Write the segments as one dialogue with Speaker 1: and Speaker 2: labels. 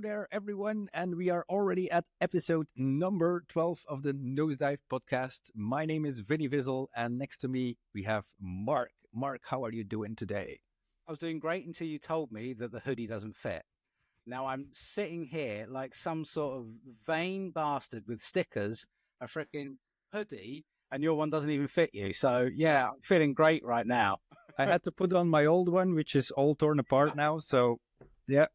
Speaker 1: there, everyone, and we are already at episode number 12 of the Nosedive podcast. My name is Vinie Vizzle, and next to me we have Mark. Mark, how are you doing today?
Speaker 2: I was doing great until you told me that the hoodie doesn't fit. Now I'm sitting here like some sort of vain bastard with stickers, a freaking hoodie, and your one doesn't even fit you. So yeah, I'm feeling great right now.
Speaker 1: I had to put on my old one, which is all torn apart now, so yeah.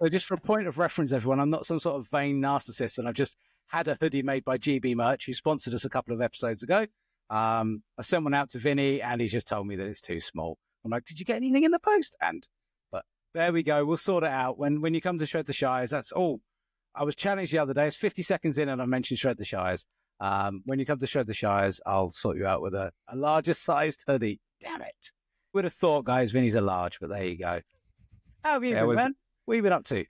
Speaker 2: So just for a point of reference, everyone, I'm not some sort of vain narcissist, and I've just had a hoodie made by GB Merch, who sponsored us a couple of episodes ago. I sent one out to Vinie, and he's just told me that it's too small. I'm like, did you get anything in the post? But there we go. We'll sort it out. When you come to Shred the Shires, that's all. I was challenged the other day. It's 50 seconds in, and I mentioned Shred the Shires. When you come to Shred the Shires, I'll sort you out with a larger sized hoodie. Damn it. Would have thought, guys, Vinnie's a large, but there you go. How have you been, man? What have you been up to?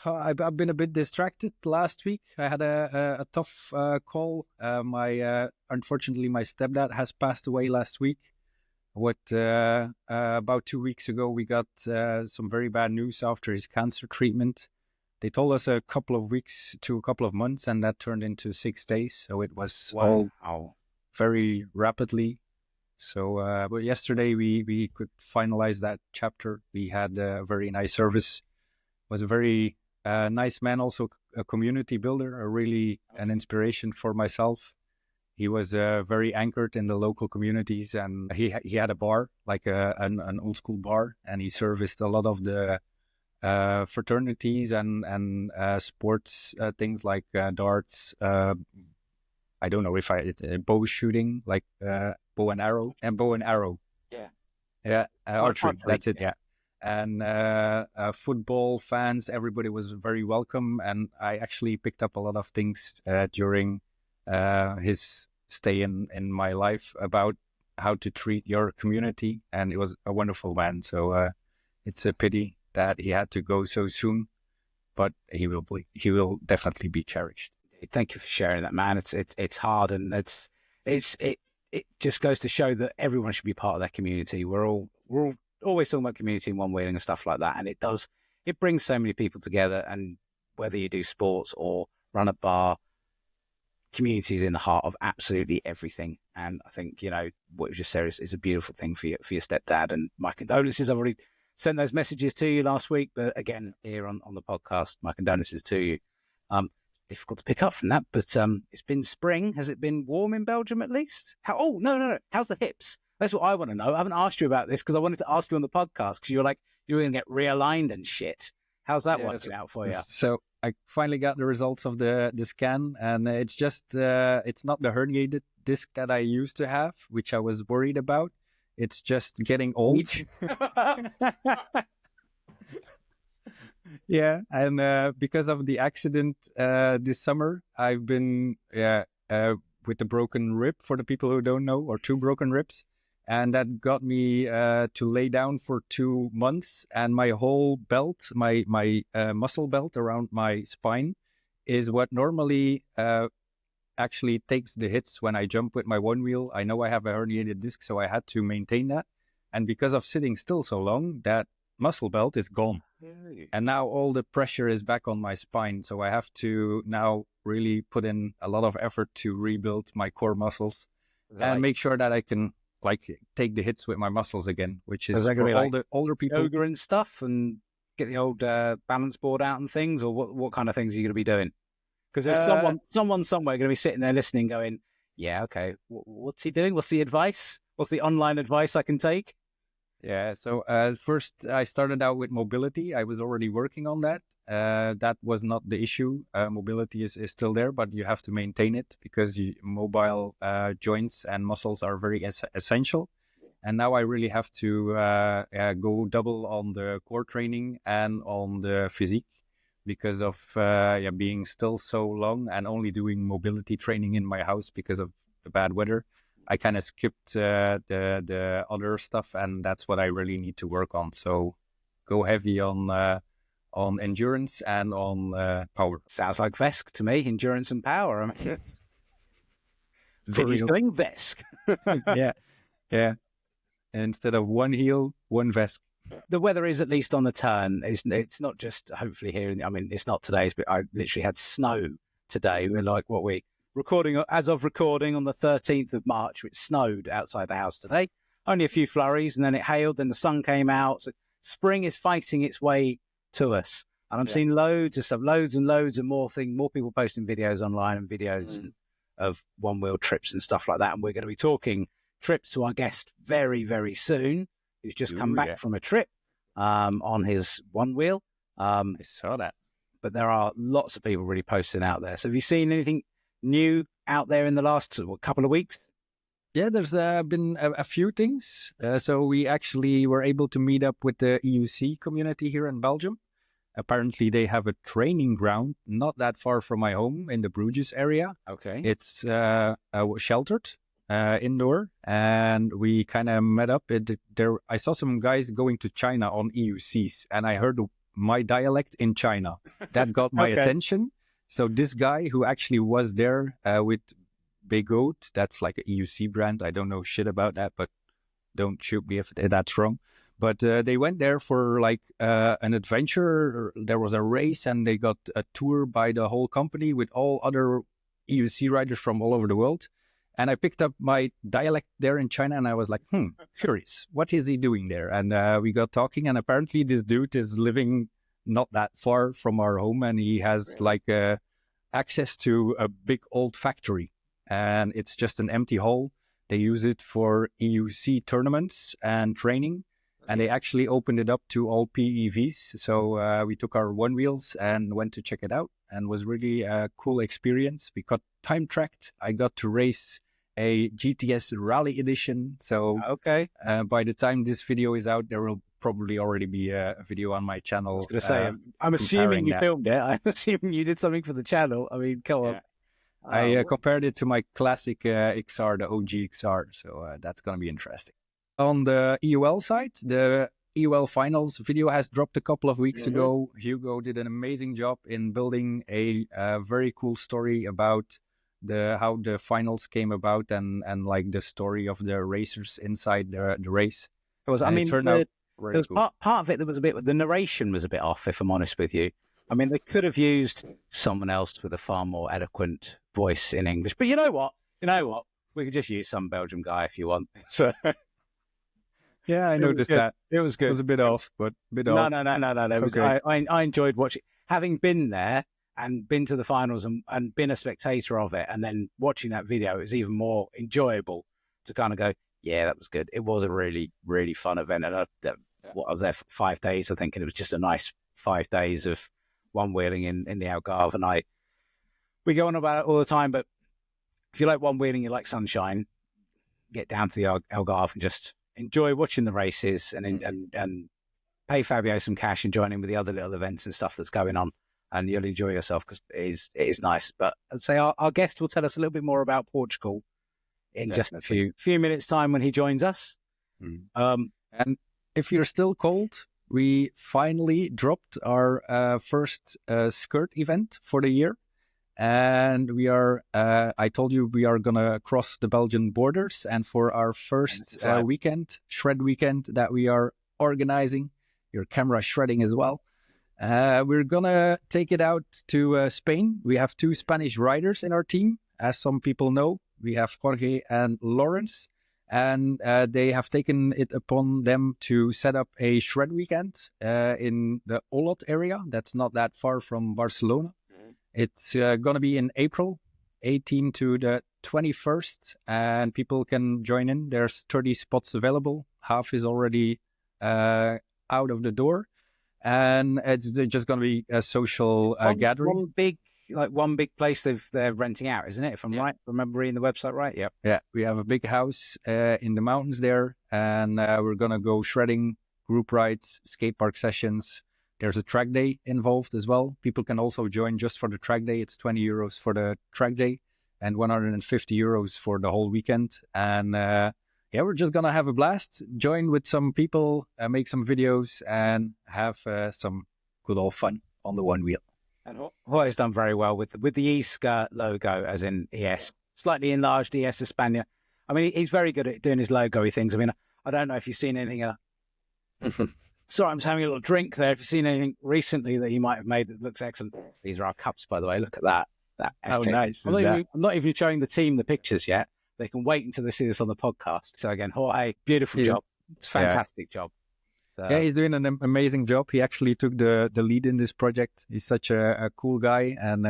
Speaker 1: I've been a bit distracted last week. I had a tough call. Unfortunately, my stepdad has passed away last week. About 2 weeks ago, we got some very bad news after his cancer treatment. They told us a couple of weeks to a couple of months, and that turned into 6 days. So it was all very rapidly. So, but yesterday we could finalize that chapter. We had a very nice service. Was a very nice man, also a community builder, an inspiration for myself. He was very anchored in the local communities, and he had a bar, like an old school bar, and he serviced a lot of the fraternities and sports things like darts. I don't know if bow shooting, like bow and arrow. Yeah, archery. That's it. Yeah. And football fans, everybody was very welcome, and I actually picked up a lot of things during his stay in my life about how to treat your community, and it was a wonderful man. So it's a pity that he had to go so soon, but he will definitely be cherished.
Speaker 2: Thank you for sharing that, man. It's hard, and it just goes to show that everyone should be part of that community. We're all always talking about community and Onewheeling and stuff like that, and it brings so many people together. And whether you do sports or run a bar, community is in the heart of absolutely everything. And I think what you just said is a beautiful thing for your stepdad. And my condolences. I've already sent those messages to you last week, but again here on the podcast, my condolences to you. Difficult to pick up from that, but it's been spring. Has it been warm in Belgium at least? No. How's the hips? That's what I want to know. I haven't asked you about this because I wanted to ask you on the podcast because you were going to get realigned and shit. How's that working out for you?
Speaker 1: So I finally got the results of the scan, and it's just it's not the herniated disc that I used to have, which I was worried about. It's just getting old. Yeah, and because of the accident this summer, I've been with a broken rib, for the people who don't know, or 2 broken ribs. And that got me to lay down for 2 months. And my whole belt, my muscle belt around my spine is what normally actually takes the hits when I jump with my one wheel. I know I have a herniated disc, so I had to maintain that. And because of sitting still so long, that muscle belt is gone. And now all the pressure is back on my spine. So I have to now really put in a lot of effort to rebuild my core muscles and make sure that I can take the hits with my muscles again, which is for all the older people.
Speaker 2: Yoga and stuff, and get the old balance board out and things, or what kind of things are you going to be doing? Because there's someone somewhere going to be sitting there listening going, yeah, okay, what's he doing? What's the advice? What's the online advice I can take?
Speaker 1: Yeah, so first I started out with mobility. I was already working on that. That was not the issue. Mobility is still there, but you have to maintain it because mobile joints and muscles are very essential. And now I really have to go double on the core training and on the physique because of being still so long and only doing mobility training in my house because of the bad weather. I kind of skipped the other stuff, and that's what I really need to work on. So go heavy on endurance and on power.
Speaker 2: Sounds like VESC to me, endurance and power. I mean, Vinie's doing VESC.
Speaker 1: Yeah. Instead of one heel, one VESC.
Speaker 2: the weather is at least on the turn. It's not just hopefully here. I mean, it's not today's, but I literally had snow today. We're like recording as of recording on the 13th of March. It snowed outside the house today. Only a few flurries, and then it hailed. Then the sun came out. So spring is fighting its way to us, and I'm seeing loads of stuff, loads and loads of more people posting videos online and videos of one-wheel trips and stuff like that. And we're going to be talking trips to our guest very, very soon, who's just come back from a trip on his one wheel.
Speaker 1: I saw that.
Speaker 2: But there are lots of people really posting out there. So have you seen anything new out there in the last couple of weeks?
Speaker 1: Yeah, there's been a few things. So we actually were able to meet up with the EUC community here in Belgium. Apparently, they have a training ground not that far from my home in the Bruges area.
Speaker 2: Okay.
Speaker 1: It's sheltered, indoor, and we kind of met up. I saw some guys going to China on EUCs, and I heard my dialect in China. That got my attention. So this guy who actually was there with Big Goat, that's like an EUC brand. I don't know shit about that, but don't shoot me if that's wrong. But they went there for like an adventure. There was a race, and they got a tour by the whole company with all other EUC riders from all over the world. And I picked up my dialect there in China, and I was like, curious, what is he doing there? And we got talking, and apparently this dude is living not that far from our home, and he has like access to a big old factory, and it's just an empty hall. They use it for EUC tournaments and training, and they actually opened it up to all PEVs. So we took our one wheels and went to check it out, and was really a cool experience. We got time tracked. I got to race a GTS Rally Edition. So by the time this video is out, there will probably already be a video on my channel.
Speaker 2: I was going to say, I'm assuming you filmed it. I'm assuming you did something for the channel. I mean, come on.
Speaker 1: I compared it to my classic XR, the OG XR. So that's going to be interesting. On the EUL side, the EUL finals video has dropped a couple of weeks ago. Hugo did an amazing job in building a very cool story about how the finals came about and like the story of the racers inside the race.
Speaker 2: It was, it turned out there was
Speaker 1: cool.
Speaker 2: part of it that was the narration was a bit off, if I'm honest with you. I mean, they could have used someone else with a far more eloquent voice in English. But you know what? We could just use some Belgium guy if you want. So.
Speaker 1: Yeah, I noticed that.
Speaker 2: It was good.
Speaker 1: It was a bit off, but a bit
Speaker 2: off.
Speaker 1: No.
Speaker 2: I enjoyed watching, having been there and been to the finals and been a spectator of it, and then watching that video, it was even more enjoyable to kind of go, yeah, that was good. It was a really, really fun event. And I was there for 5 days, I think, and it was just a nice 5 days of one wheeling in the Algarve. And we go on about it all the time, but if you like one wheeling, you like sunshine, get down to the Algarve and just enjoy watching the races and pay Fabio some cash and join in with the other little events and stuff that's going on, and you'll enjoy yourself because it is nice. But I'd say our guest will tell us a little bit more about Portugal in just a few minutes' time when he joins us.
Speaker 1: And if you're still cold, we finally dropped our first skirt event for the year. And we are, I told you, we are going to cross the Belgian borders. And for our first weekend, shred weekend that we are organizing, your camera shredding as well, we're going to take it out to Spain. We have 2 Spanish riders in our team. As some people know, we have Jorge and Lawrence. And they have taken it upon them to set up a shred weekend in the Olot area. That's not that far from Barcelona. It's going to be in April, 18 to the 21st, and people can join in. There's 30 spots available. Half is already out of the door, and it's just going to be a social gathering.
Speaker 2: One big place they're renting out, isn't it? If I'm right, remember reading the website right? Yep.
Speaker 1: Yeah, we have a big house in the mountains there, and we're going to go shredding, group rides, skate park sessions. There's a track day involved as well. People can also join just for the track day. It's 20 euros for the track day and 150 euros for the whole weekend. And we're just going to have a blast, join with some people, make some videos, and have some good old fun on the one wheel.
Speaker 2: And Jorge's done very well with the ESkrrrt logo, as in ES, slightly enlarged ES España. I mean, he's very good at doing his logo-y things. I mean, I don't know if you've seen anything Sorry, I'm just having a little drink there. If you've seen anything recently that you might have made that looks excellent, these are our cups, by the way. Look at that.
Speaker 1: How nice.
Speaker 2: I'm not even showing the team the pictures yet. They can wait until they see this on the podcast. So again, Jorge, beautiful job. It's a fantastic job. So,
Speaker 1: yeah, he's doing an amazing job. He actually took the lead in this project. He's such a cool guy, and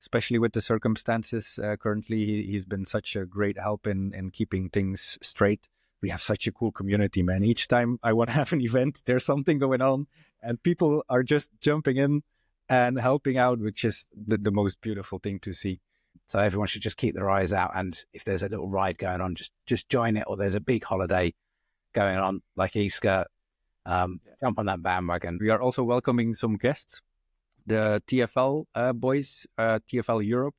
Speaker 1: especially with the circumstances currently, he's been such a great help in keeping things straight. We have such a cool community, man. Each time I want to have an event, there's something going on, and people are just jumping in and helping out, which is the most beautiful thing to see.
Speaker 2: So everyone should just keep their eyes out, and if there's a little ride going on, just join it, or there's a big holiday going on like ESkrrrt, jump on that bandwagon.
Speaker 1: We are also welcoming some guests, the TFL boys, TFL Europe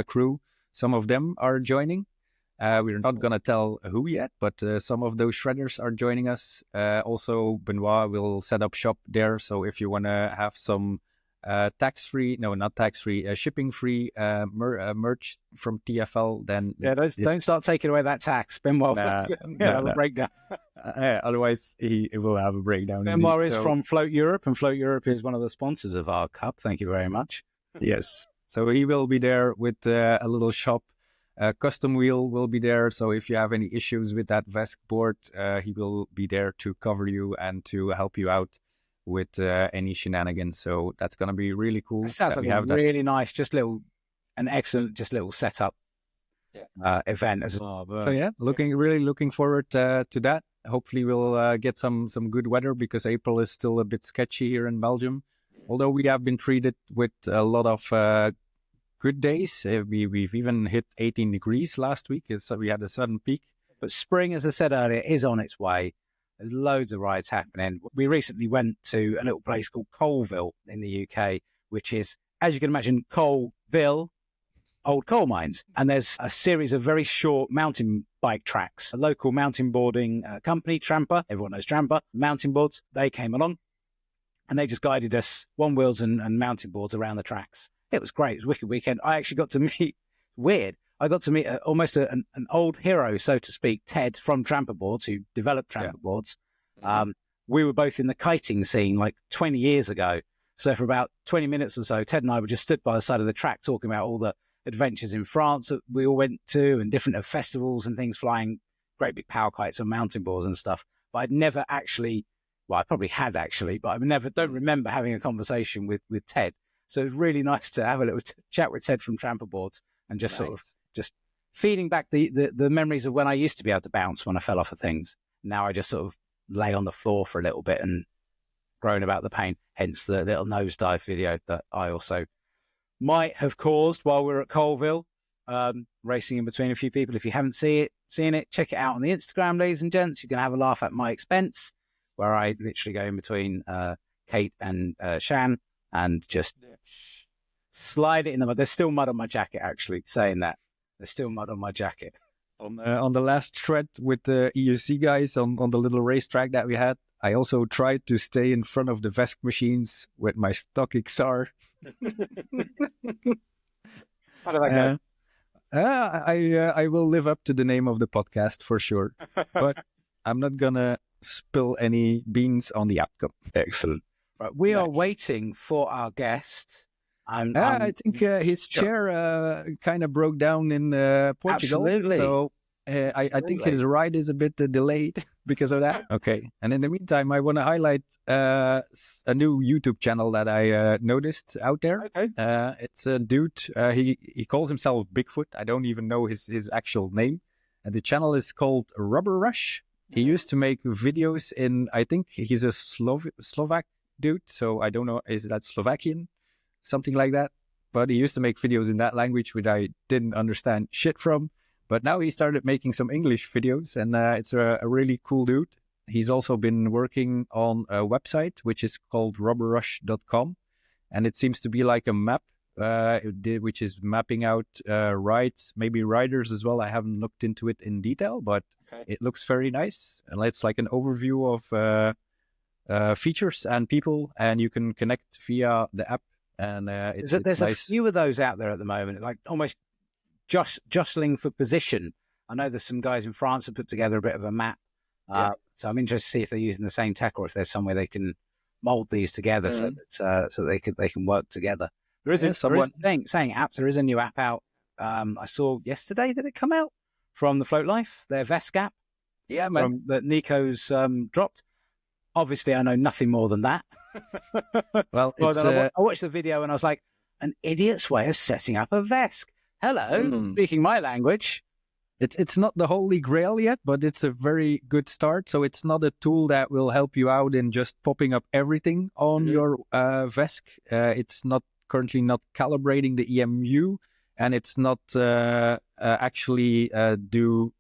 Speaker 1: crew. Some of them are joining. We're not going to tell who yet, but some of those shredders are joining us. Also, Benoit will set up shop there. So if you want to have some shipping-free merch from TFL, then...
Speaker 2: Yeah, don't start taking away that tax. Benoit will have a breakdown.
Speaker 1: Otherwise, he will have a breakdown.
Speaker 2: Benoit is from Float Europe, and Float Europe is one of the sponsors of our cup. Thank you very much.
Speaker 1: Yes. So he will be there with a little shop. Custom Wheel will be there, so if you have any issues with that VESC board, he will be there to cover you and to help you out with any shenanigans. So that's going to be really cool.
Speaker 2: That sounds like a really nice, an excellent setup event as well.
Speaker 1: So yeah, really looking forward to that. Hopefully we'll get some good weather, because April is still a bit sketchy here in Belgium. Although we have been treated with a lot of good days. We've even hit 18 degrees last week, so we had a sudden peak.
Speaker 2: But spring, as I said earlier, is on its way. There's loads of rides happening. We recently went to a little place called Colville in the UK, which is, as you can imagine, Colville, old coal mines. And there's a series of very short mountain bike tracks. A local mountain boarding company, Trampa, everyone knows Trampa, mountain boards, they came along and they just guided us one wheels and mountain boards around the tracks. It was great. It was a wicked weekend. I actually got to meet, I got to meet almost an old hero, so to speak, Ted from Trampa Boards, who developed Trampa Boards. We were both in the kiting scene like 20 years ago. So for about 20 minutes or so, Ted and I were just stood by the side of the track talking about all the adventures in France that we all went to, and different festivals and things, flying great big power kites and mountain boards and stuff. But I'd never actually, well, I probably had actually, but I don't remember having a conversation with Ted. So it was really nice to have a little chat with Ted from Trampa Boards, and just sort of just feeding back the memories of when I used to be able to bounce when I fell off of things. Now I just sort of lay on the floor for a little bit and groan about the pain, hence the little nosedive video that I also might have caused while we were at Colville, racing in between a few people. If you haven't seen it, check it out on the Instagram, ladies and gents. You can have a laugh at my expense, where I literally go in between Kate and Shan and just slide it in the mud. There's still mud on my jacket, actually, saying that. There's still mud on my jacket.
Speaker 1: On the last thread with the EUC guys on the little racetrack that we had, I also tried to stay in front of the VESC machines with my stock XR.
Speaker 2: How did that
Speaker 1: go? I will live up to the name of the podcast for sure, but I'm not going to spill any beans on the outcome.
Speaker 2: Excellent. Right, we are waiting for our guest.
Speaker 1: I think his chair kind of broke down in Portugal.
Speaker 2: Absolutely.
Speaker 1: So I think his ride is a bit delayed because of that. Okay. And in the meantime, I want to highlight a new YouTube channel that I noticed out there.
Speaker 2: Okay.
Speaker 1: It's a dude. He calls himself Bigfoot. I don't even know his actual name. And the channel is called Rubber Rush. He used to make videos in, I think he's a Slovak dude. So I don't know, is that Slovakian? Something like that. But he used to make videos in that language, which I didn't understand shit from. But now he started making some English videos, and it's a really cool dude. He's also been working on a website, which is called rubberrush.com. And it seems to be like a map, which is mapping out rides, maybe riders as well. I haven't looked into it in detail, but it looks very nice. And it's like an overview of features and people, and you can connect via the app. And there's
Speaker 2: nice. A few of those out there at the moment, like almost jostling for position. I know there's some guys in France who put together a bit of a map So I'm interested to see if they're using the same tech or if there's some way they can mold these together so that they can work together. There is saying apps. There is a new app out. I saw yesterday. Did it come out from the Float Life? Their VESC app.
Speaker 1: Yeah, man.
Speaker 2: That Nico's dropped. Obviously, I know nothing more than that.
Speaker 1: Well,
Speaker 2: I watched the video and I was like, an idiot's way of setting up a VESC. Hello, speaking my language.
Speaker 1: It's not the holy grail yet, but it's a very good start. So it's not a tool that will help you out in just popping up everything on your VESC. It's not currently not calibrating the EMU, and it's not actually do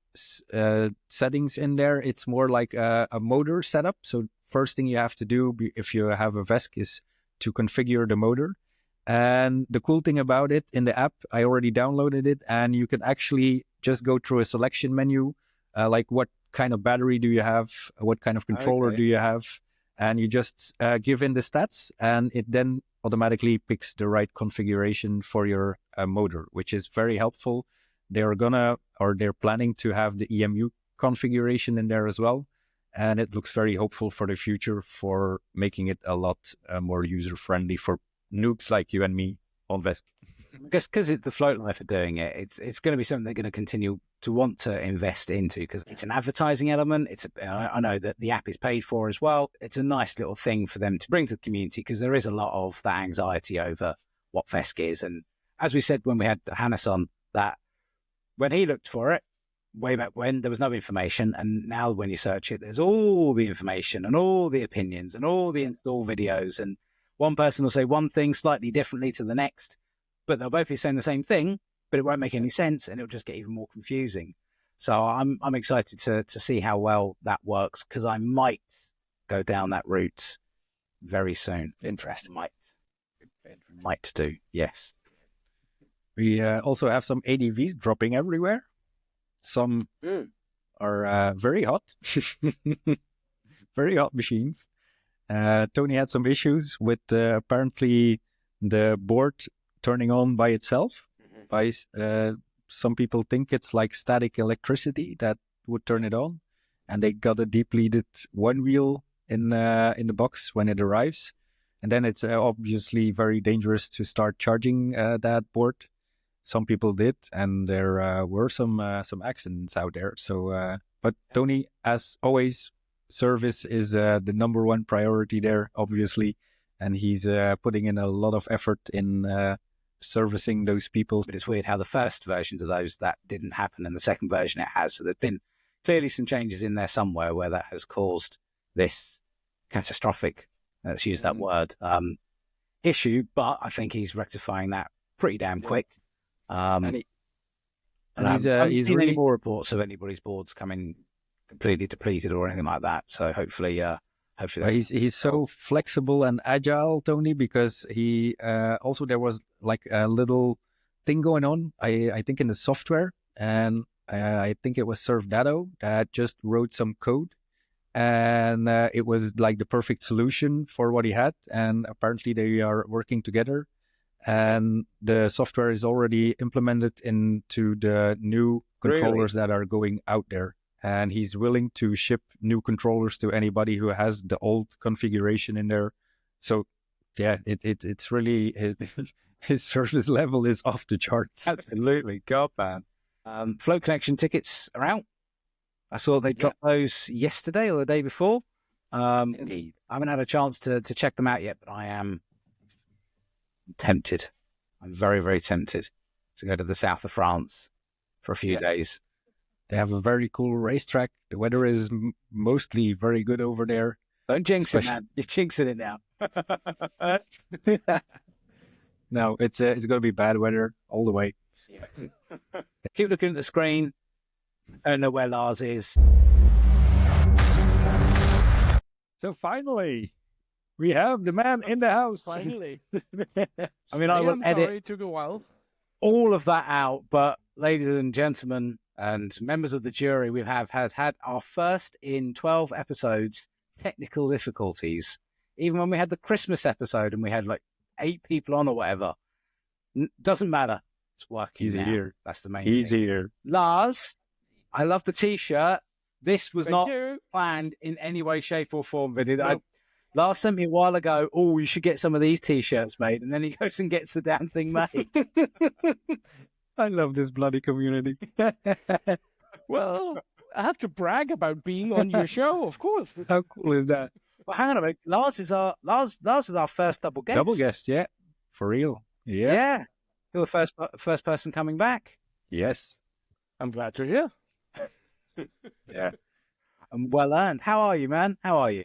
Speaker 1: settings in there. It's more like a motor setup. So first thing you have to do if you have a VESC is to configure the motor. And the cool thing about it in the app, I already downloaded it, and you can actually just go through a selection menu, like what kind of battery do you have, what kind of controller do you have, and you just give in the stats, and it then automatically picks the right configuration for your motor, which is very helpful. They're planning to have the EMU configuration in there as well, and it looks very hopeful for the future for making it a lot more user-friendly for noobs like you and me on VESC.
Speaker 2: I guess because it's the Float Life are doing it, it's going to be something they're going to continue to want to invest into because it's an advertising element. I know that the app is paid for as well. It's a nice little thing for them to bring to the community because there is a lot of that anxiety over what VESC is. And as we said when we had Hannes on, that when he looked for it, way back when, there was no information. And now when you search it, there's all the information and all the opinions and all the install videos. And one person will say one thing slightly differently to the next, but they'll both be saying the same thing, but it won't make any sense and it'll just get even more confusing. So I'm excited to see how well that works because I might go down that route very soon.
Speaker 1: Interesting.
Speaker 2: Might do, yes.
Speaker 1: We also have some ADVs dropping everywhere. Some are very hot. Very hot machines. Tony had some issues with apparently the board turning on by itself. Some people think it's like static electricity that would turn it on, and they got a depleted Onewheel in the box when it arrives, and then it's obviously very dangerous to start charging that board. Some people did, and there were some accidents out there. So, but Tony, as always, service is the number one priority there, obviously, and he's putting in a lot of effort in servicing those people.
Speaker 2: But it's weird how the first versions of those, that didn't happen, and the second version it has. So there's been clearly some changes in there somewhere where that has caused this catastrophic, let's use that word, issue. But I think he's rectifying that pretty damn quick. He's
Speaker 1: really
Speaker 2: any more reports of anybody's boards coming completely depleted or anything like that. So hopefully that's
Speaker 1: he's so flexible and agile, Tony, because he also there was like a little thing going on, I think in the software, and I think it was Servdado that just wrote some code, and it was like the perfect solution for what he had, and apparently they are working together, and the software is already implemented into the new controllers that are going out there. And he's willing to ship new controllers to anybody who has the old configuration in there. So, yeah, it's really his service level is off the charts.
Speaker 2: Absolutely, God, man. Float Connection tickets are out. I saw they dropped those yesterday or the day before.
Speaker 1: Indeed.
Speaker 2: I haven't had a chance to check them out yet, but I am tempted. I'm very, very tempted to go to the south of France for a few days.
Speaker 1: They have a very cool racetrack. The weather is mostly very good over there.
Speaker 2: Don't jinx it, man. You're jinxing it now.
Speaker 1: No, it's going to be bad weather all the way.
Speaker 2: Yeah. Keep looking at the screen. I don't know where Lars is.
Speaker 1: So finally, we have the man in the house.
Speaker 3: Finally.
Speaker 2: I mean, I will edit
Speaker 3: it took a while.
Speaker 2: All of that out, but ladies and gentlemen, and members of the jury, we have had our first in 12 episodes technical difficulties. Even when we had the Christmas episode and we had like 8 people on or whatever, doesn't matter. It's working.
Speaker 1: He's
Speaker 2: now.
Speaker 1: here.
Speaker 2: That's the main
Speaker 1: He's
Speaker 2: thing.
Speaker 1: here.
Speaker 2: Lars, I love the T-shirt. This was
Speaker 3: Thank
Speaker 2: not
Speaker 3: you.
Speaker 2: planned in any way, shape, or form, Vinnie. Lars sent me a while ago, oh, you should get some of these T-shirts made. And then he goes and gets the damn thing made.
Speaker 1: I love this bloody community.
Speaker 3: Well, I have to brag about being on your show, of course.
Speaker 1: How cool is that?
Speaker 2: Well, hang on a minute. Lars is our first double guest.
Speaker 1: Double guest, yeah. For real. Yeah.
Speaker 2: Yeah. You're the first person coming back.
Speaker 1: Yes.
Speaker 3: I'm glad to hear.
Speaker 1: Yeah.
Speaker 2: And well earned. How are you, man? How are you?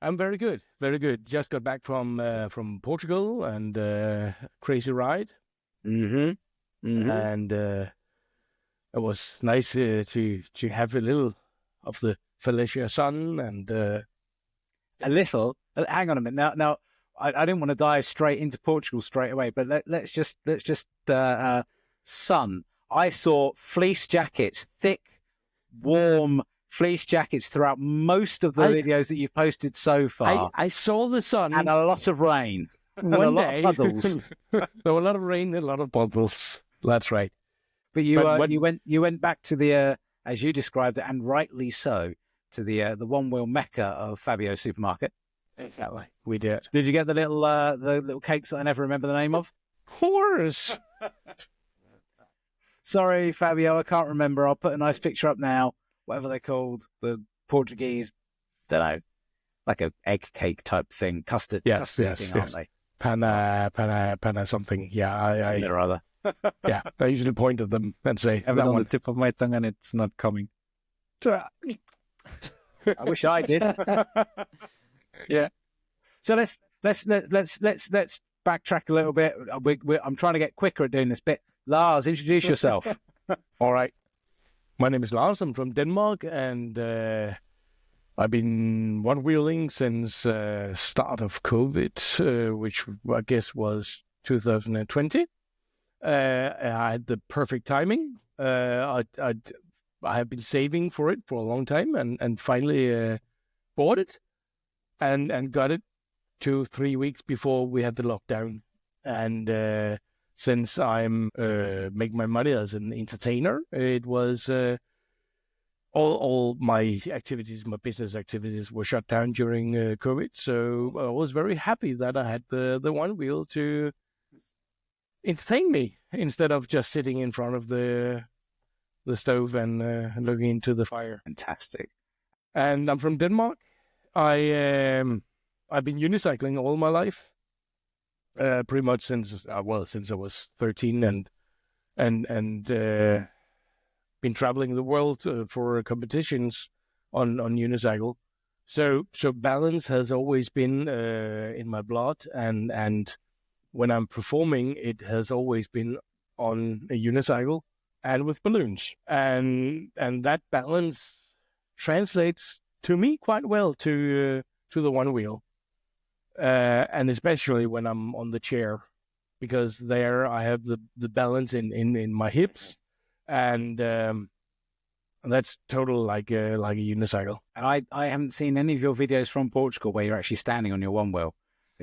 Speaker 3: I'm very good, very good. Just got back from Portugal and crazy ride. And it was nice to have a little of the Felicia sun and
Speaker 2: a little. Hang on a minute. Now I didn't want to dive straight into Portugal straight away, but let's just sun. I saw fleece jackets, thick, warm fleece jackets throughout most of the videos that you've posted so far.
Speaker 3: I saw the sun
Speaker 2: and a lot of rain.
Speaker 3: One
Speaker 2: and a lot
Speaker 3: day.
Speaker 2: of puddles.
Speaker 3: There were a lot of rain and a lot of puddles. That's right.
Speaker 2: But you went back to the as you described it, and rightly so, to the one-wheel mecca of Fabio's supermarket.
Speaker 3: Exactly. We did.
Speaker 2: Did you get the little cakes that I never remember the name of?
Speaker 3: Of course.
Speaker 2: Sorry, Fabio, I can't remember. I'll put a nice picture up now. Whatever they're called, the Portuguese, don't know, like a egg cake type thing, custard.
Speaker 3: Yes,
Speaker 2: thing, aren't they?
Speaker 3: Panna something. Yeah,
Speaker 2: something or other.
Speaker 3: Yeah, I usually point at them and say,
Speaker 1: I have it on the tip of my tongue and it's not coming.
Speaker 2: I wish I did.
Speaker 1: Yeah.
Speaker 2: So let's backtrack a little bit. I'm trying to get quicker at doing this bit. Lars, introduce yourself.
Speaker 3: All right. My name is Lars. I'm from Denmark, and I've been one-wheeling since start of COVID, which I guess was 2020. I had the perfect timing. I have been saving for it for a long time, and finally bought it and got it 2-3 weeks before we had the lockdown. And since I'm make my money as an entertainer, it was all my activities, my business activities were shut down during COVID. So I was very happy that I had the one wheel to entertain me instead of just sitting in front of the stove and looking into the fire.
Speaker 2: Fantastic.
Speaker 3: And I'm from Denmark. I've been unicycling all my life. Pretty much since I was 13 and been traveling the world for competitions on unicycle. So balance has always been in my blood, and when I'm performing, it has always been on a unicycle and with balloons, and that balance translates to me quite well to the one wheel. And especially when I'm on the chair, because there I have the balance in my hips, and that's total like a unicycle.
Speaker 2: And I haven't seen any of your videos from Portugal where you're actually standing on your one wheel.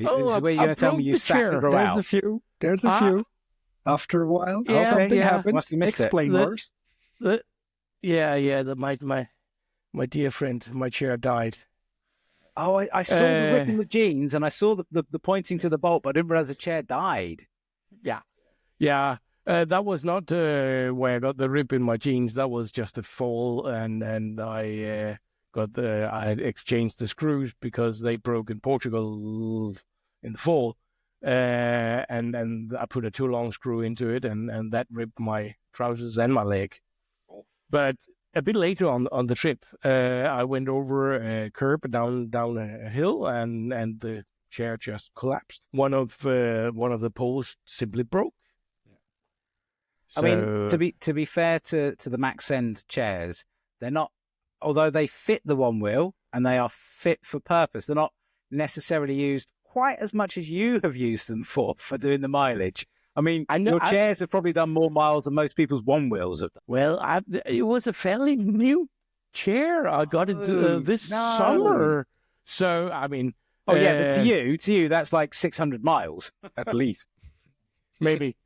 Speaker 3: Oh,
Speaker 2: this is where you're going to tell me you sat and grow
Speaker 1: There's
Speaker 2: out.
Speaker 1: a few. There's a few. After a while,
Speaker 3: Yeah,
Speaker 1: something
Speaker 3: yeah.
Speaker 1: happens.
Speaker 2: Must have missed
Speaker 1: Explain, Lars.
Speaker 3: My dear friend, my chair died.
Speaker 2: Oh, I saw the rip in the jeans, and I saw the pointing to the bolt, but I didn't realize the chair died.
Speaker 3: Yeah. That was not where I got the rip in my jeans. That was just a fall, and I I exchanged the screws because they broke in Portugal in the fall, and I put a too long screw into it, and that ripped my trousers and my leg. But a bit later on the trip, I went over a curb down a hill, and the chair just collapsed. One of the poles simply broke.
Speaker 2: I mean, to be fair to the Maxend chairs, they're not, although they fit the one wheel and they are fit for purpose, they're not necessarily used quite as much as you have used them for doing the mileage. I mean, your chairs have probably done more miles than most people's one wheels have done.
Speaker 3: Well, it was a fairly new chair. I got it this summer. So, I mean...
Speaker 2: Oh, yeah, but to you, that's like 600 miles.
Speaker 1: At least.
Speaker 3: Maybe.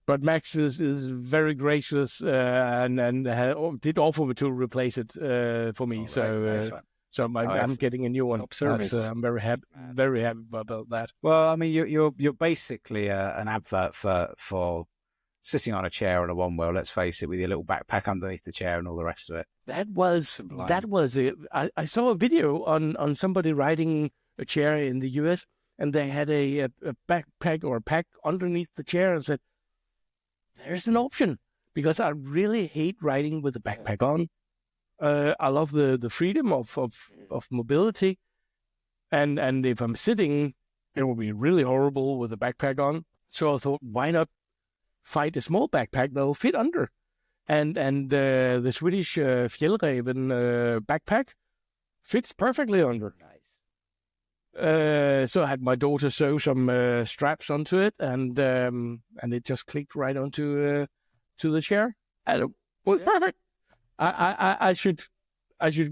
Speaker 3: But Max is very gracious and did offer to replace it for me. So I'm getting a new one.
Speaker 1: Service.
Speaker 3: I'm very happy about that.
Speaker 2: Well, I mean, you're basically an advert for sitting on a chair on a one wheel. Let's face it, with your little backpack underneath the chair and all the rest of it.
Speaker 3: That was it. I saw a video on somebody riding a chair in the US, and they had a backpack or a pack underneath the chair, and said, "There's an option," because I really hate riding with a backpack on. I love the freedom of mobility, and if I'm sitting, it will be really horrible with a backpack on. So I thought, why not find a small backpack that will fit under? And the Swedish Fjällräven backpack fits perfectly under. Nice. So I had my daughter sew some straps onto it, and it just clicked right onto to the chair, and it was perfect. I should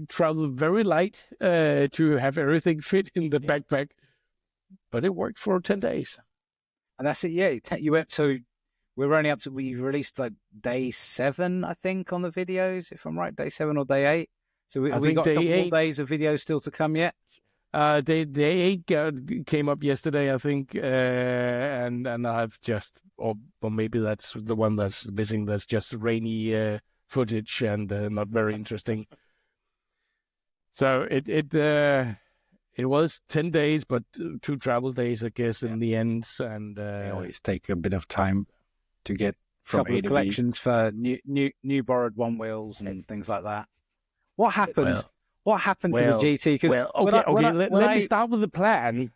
Speaker 3: travel very light to have everything fit in the backpack, but it worked for 10 days.
Speaker 2: And that's it. Yeah, you went. So we're only up to, we released like day 7, I think, on the videos, if I'm right, day 7 or day 8. So we got a couple more days of videos still to come yet.
Speaker 3: Day 8 came up yesterday, I think, and I've just, or maybe that's the one that's missing. That's just rainy footage and not very interesting. So it was 10 days, but 2 travel days, I guess, in the end. And
Speaker 1: they always take a bit of time to get from
Speaker 2: couple
Speaker 1: A
Speaker 2: of
Speaker 1: to
Speaker 2: collections
Speaker 1: B.
Speaker 2: for new borrowed one wheels and things like that. What happened? What happened to the GT? Because
Speaker 3: let me start with the plan.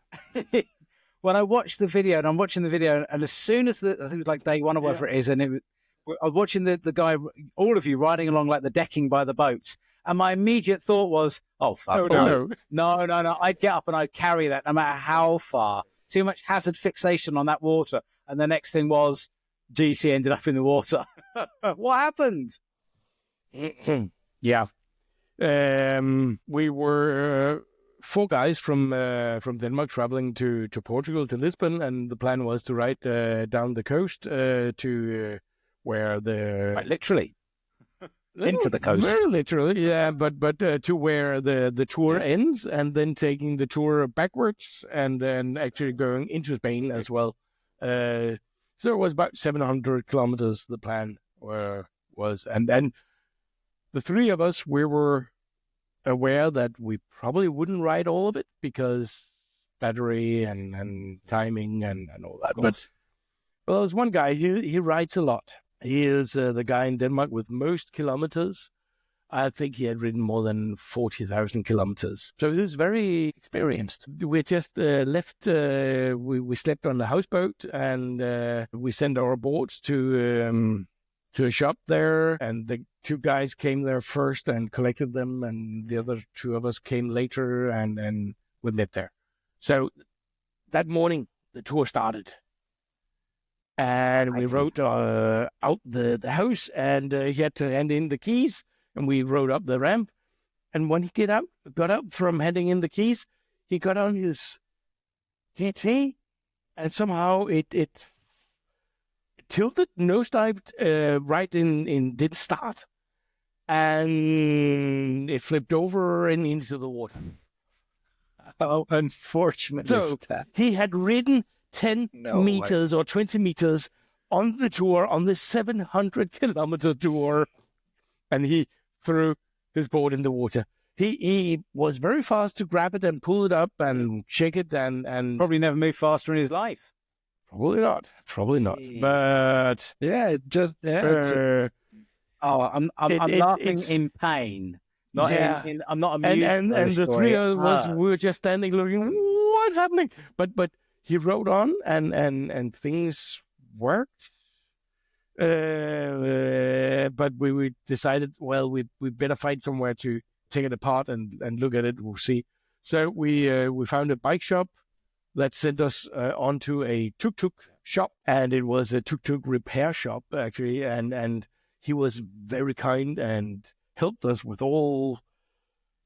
Speaker 2: When I watched the video, and I'm watching the video, and as soon as I think it was like day 1 or whatever it is, and I was watching the guy, all of you riding along like the decking by the boats, and my immediate thought was, "Oh fuck, no! I'd get up and I'd carry that, no matter how far. Too much hazard fixation on that water." And the next thing was, GC ended up in the water. What happened?
Speaker 3: Yeah, we were 4 guys from Denmark traveling to Portugal, to Lisbon, and the plan was to ride down the coast to where
Speaker 2: Quite literally into the coast.
Speaker 3: Very literally, yeah, but to where the tour ends, and then taking the tour backwards, and then actually going into Spain as well. So it was about 700 kilometers. The plan was, and then the 3 of us, we were aware that we probably wouldn't ride all of it because battery and timing and all that. But there was one guy, he rides a lot. He is the guy in Denmark with most kilometers. I think he had ridden more than 40,000 kilometers. So he was very experienced. We just left, we slept on the houseboat, and we sent our boards to a shop there, and the 2 guys came there first and collected them, and the other 2 of us came later, and we met there. So that morning, the tour started. And we rode out the house, and he had to hand in the keys, and we rode up the ramp. And when he got up from handing in the keys, he got on his GT, and somehow it tilted, nosedived right in didn't start, and it flipped over and into the water.
Speaker 1: Oh, unfortunately.
Speaker 3: So he had ridden 10 meters or 20 meters on the tour, on the 700-kilometer tour, and he threw his board in the water. He was very fast to grab it and pull it up and check it, and
Speaker 2: probably never moved faster in his life.
Speaker 3: Probably not. Jeez. But
Speaker 1: yeah, it just
Speaker 2: I'm laughing in pain. I'm not amused.
Speaker 3: And the 3 of us, we were just standing looking, what's happening? But he rode on, and things worked. But we decided, well, we better find somewhere to take it apart and look at it. We'll see. So we found a bike shop that sent us onto a tuk-tuk shop, and it was a tuk-tuk repair shop, actually, and he was very kind and helped us with all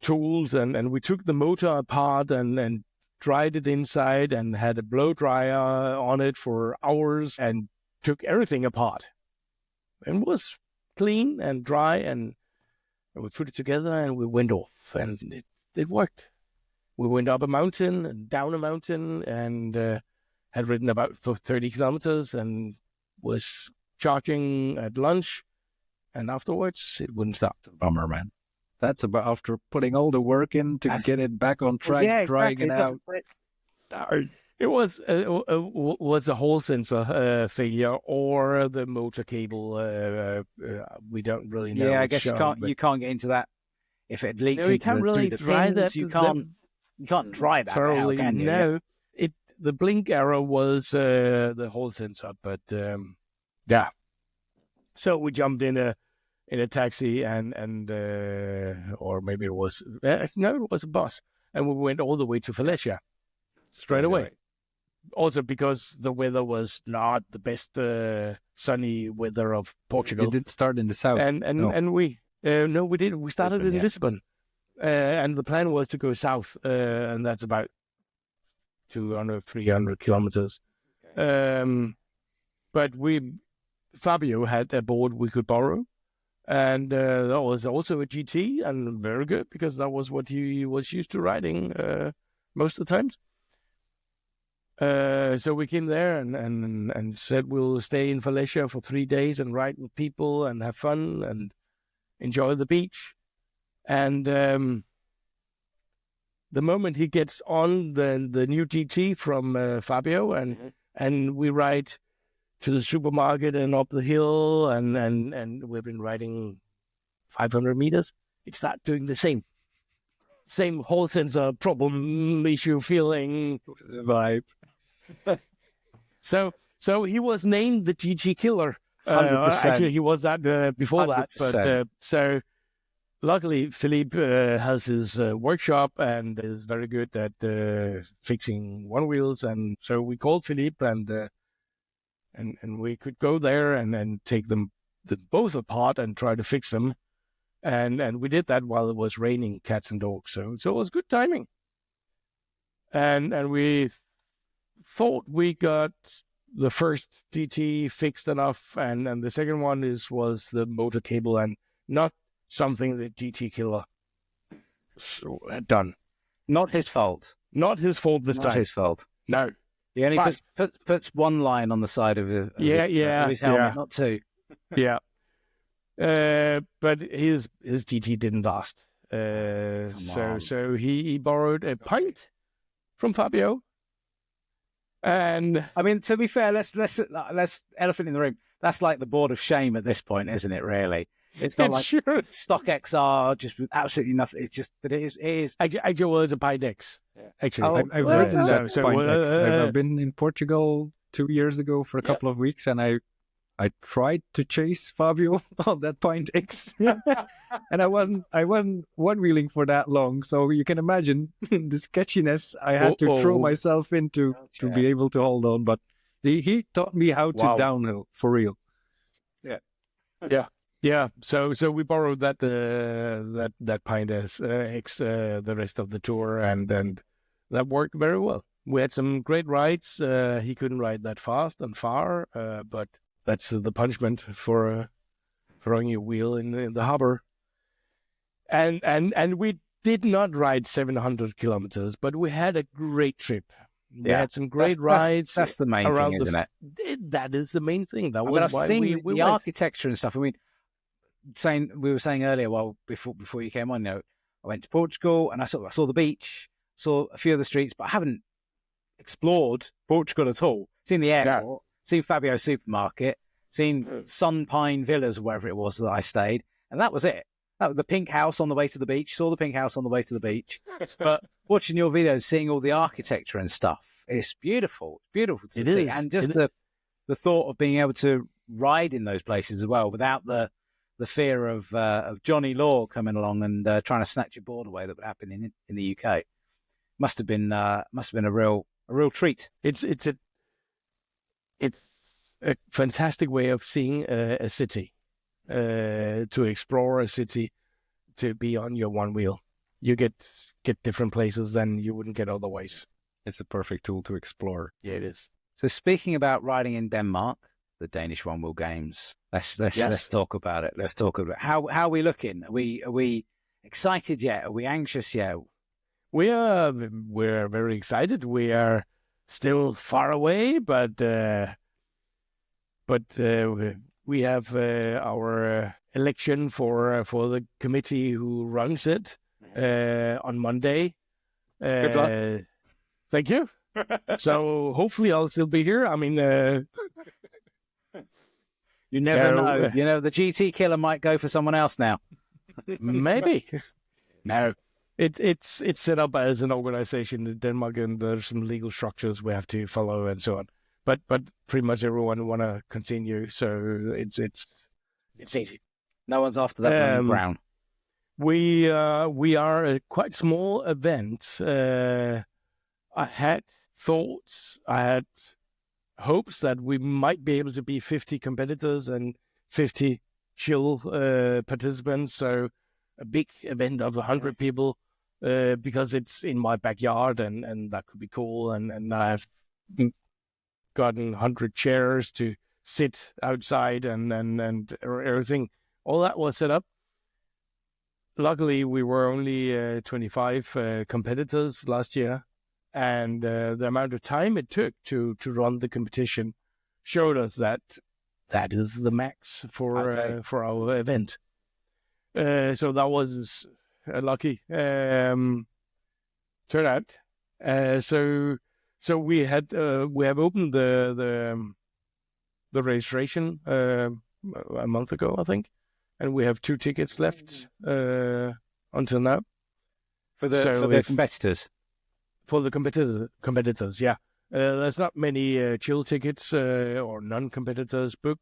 Speaker 3: tools, and we took the motor apart and dried it inside and had a blow dryer on it for hours and took everything apart. And it was clean and dry, and we put it together and we went off, and it worked. We went up a mountain and down a mountain, and had ridden about 30 kilometers and was charging at lunch, and afterwards it wouldn't stop.
Speaker 1: Bummer, man. That's about after putting all the work in to get it back on track, drying it out.
Speaker 3: It was a hole sensor failure or the motor cable. We don't really know.
Speaker 2: Yeah, I guess you can't get into that. If it leaks into
Speaker 3: really
Speaker 2: the pins, you can't dry that
Speaker 3: thoroughly.
Speaker 2: out, can you?
Speaker 3: No, the blink error was the hole sensor, but yeah. So we jumped in a taxi and or maybe it was it was a bus, and we went all the way to Fallescia straight away. Also because the weather was not the best sunny weather of Portugal.
Speaker 1: You did start in the south,
Speaker 3: and we did. We started in Lisbon, and the plan was to go south, and that's about 200-300 kilometers. But Fabio had a board we could borrow, and that was also a GT, and very good because that was what he was used to riding most of the times. So we came there and said we'll stay in Fallescia for 3 days and ride with people and have fun and enjoy the beach. And the moment he gets on the new GT from Fabio and we ride to the supermarket and up the hill and we've been riding 500 meters, it's not doing the same hole sensor problem issue feeling vibe. So he was named the GT Killer.
Speaker 2: 100%.
Speaker 3: Actually, he was that before
Speaker 2: 100%.
Speaker 3: that. But so luckily, Philippe has his workshop and is very good at fixing one wheels. And so we called Philippe and we could go there and take them both apart and try to fix them. And we did that while it was raining cats and dogs. So it was good timing. And we thought we got the first GT fixed enough, and the second one was the motor cable and not something that GT Killer had done.
Speaker 2: Not his fault.
Speaker 3: Not his fault this time.
Speaker 2: Not his fault.
Speaker 3: No.
Speaker 2: He only puts one line on the side of his helmet, not two.
Speaker 3: Yeah. But his GT didn't last. So he borrowed a pint from Fabio. And
Speaker 2: I mean, to be fair, let's elephant in the room. That's like the board of shame at this point, isn't it? Really, it's not like stock XR just with absolutely nothing. It's just, but it is.
Speaker 3: Actually, well, it's a Pine X. Actually,
Speaker 1: I've ridden that Pine X. I've been in Portugal 2 years ago for a couple of weeks, and I tried to chase Fabio on that Pint X, and I wasn't one-wheeling for that long. So you can imagine the sketchiness I had to throw myself into to be able to hold on. But he taught me how to downhill for real.
Speaker 3: Yeah. So we borrowed that Pint X the rest of the tour, and that worked very well. We had some great rides. He couldn't ride that fast and far, but that's the punishment for throwing your wheel in the harbor. And we did not ride 700 kilometers, but we had a great trip. We had some great rides.
Speaker 2: That's the main thing, isn't it?
Speaker 3: That is the main thing. That
Speaker 2: was why we went. Architecture and stuff. I mean, we were saying earlier, before you came on, I went to Portugal and I saw the beach, saw a few of the streets, but I haven't explored Portugal at all. Seen the airport. Seen Fabio's supermarket, seen Sun Pine Villas, or wherever it was that I stayed, and that was it. That was the pink house on the way to the beach. Saw the pink house on the way to the beach. But watching your videos, seeing all the architecture and stuff, it's beautiful. It's beautiful to see. And just the thought of being able to ride in those places as well without the fear of Johnny Law coming along and trying to snatch your board away that would happen in the UK. Must have been a real treat.
Speaker 3: It's a fantastic way of seeing a city, to explore a city, to be on your one wheel. You get different places than you wouldn't get otherwise.
Speaker 1: It's a perfect tool to explore.
Speaker 3: Yeah, it is.
Speaker 2: So speaking about riding in Denmark, the Danish Onewheel Games. Let's talk about it. Let's talk about how are we looking? Are we excited yet? Are we anxious yet?
Speaker 3: We're very excited. We are still far away, but we have our election for the committee who runs it on Monday.
Speaker 2: Good luck.
Speaker 3: Thank you. So hopefully I'll still be here. I mean,
Speaker 2: you never know. You know, the GT killer might go for someone else now.
Speaker 3: Maybe. No, it's set up as an organization in Denmark, and there's some legal structures we have to follow and so on. But pretty much everyone want to continue, so it's easy.
Speaker 2: No one's after that Brown.
Speaker 3: We are a quite small event. I had hopes that we might be able to be 50 competitors and 50 chill participants. So a big event of 100 people, because it's in my backyard and that could be cool. And I've gotten 100 chairs to sit outside and everything. All that was set up. Luckily, we were only 25 competitors last year. And the amount of time it took to run the competition showed us that is the max for our event. So that was a lucky turnout. So we have opened the registration a month ago, I think, and we have 2 tickets left until now
Speaker 2: for the competitors.
Speaker 3: For the competitors, yeah. There's not many chill tickets or non-competitors booked,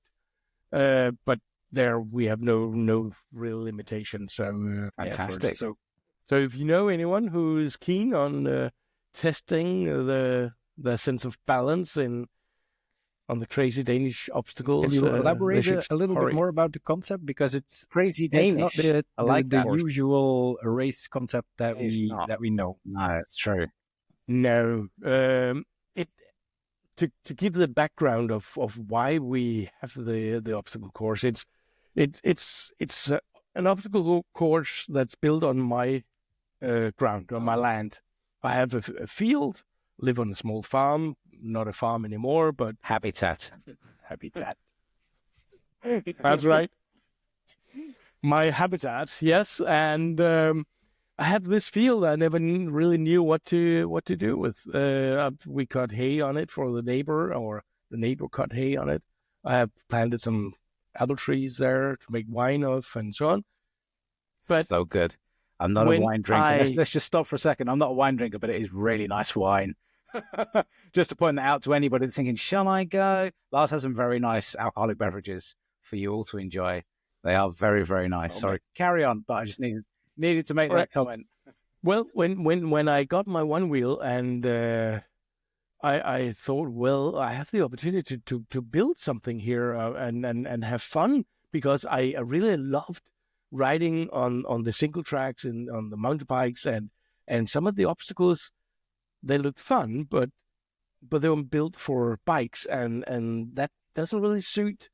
Speaker 3: but there we have no real limitations. So
Speaker 2: fantastic.
Speaker 3: So if you know anyone who is keen on testing the sense of balance on the crazy Danish obstacles,
Speaker 1: can you elaborate a little bit more about the concept, because it's
Speaker 2: crazy Danish?
Speaker 1: It's not the
Speaker 2: that
Speaker 1: usual race concept that we know.
Speaker 2: No, it's true.
Speaker 3: No, to give the background of why we have the obstacle course, it's an obstacle course that's built on my ground, on my land. I have a field, live on a small farm, not a farm anymore, but
Speaker 2: habitat.
Speaker 3: That's right. My habitat, yes, and I had this field. I never really knew what to do with. We cut hay on it for the neighbor, or the neighbor cut hay on it. I have planted some apple trees there to make wine of, and so on. But
Speaker 2: so good. I'm not a wine drinker. Let's just stop for a second. I'm not a wine drinker, but it is really nice wine. Just to point that out to anybody that's thinking, shall I go? Lars has some very nice alcoholic beverages for you all to enjoy. They are very, very nice. Sorry, carry on, but I just needed to make that comment.
Speaker 3: Well, when I got my one wheel, and I thought, well, I have the opportunity to build something here and have fun, because I really loved riding on the single tracks and on the mountain bikes, and some of the obstacles, they looked fun, but they were built for bikes, and that doesn't really suit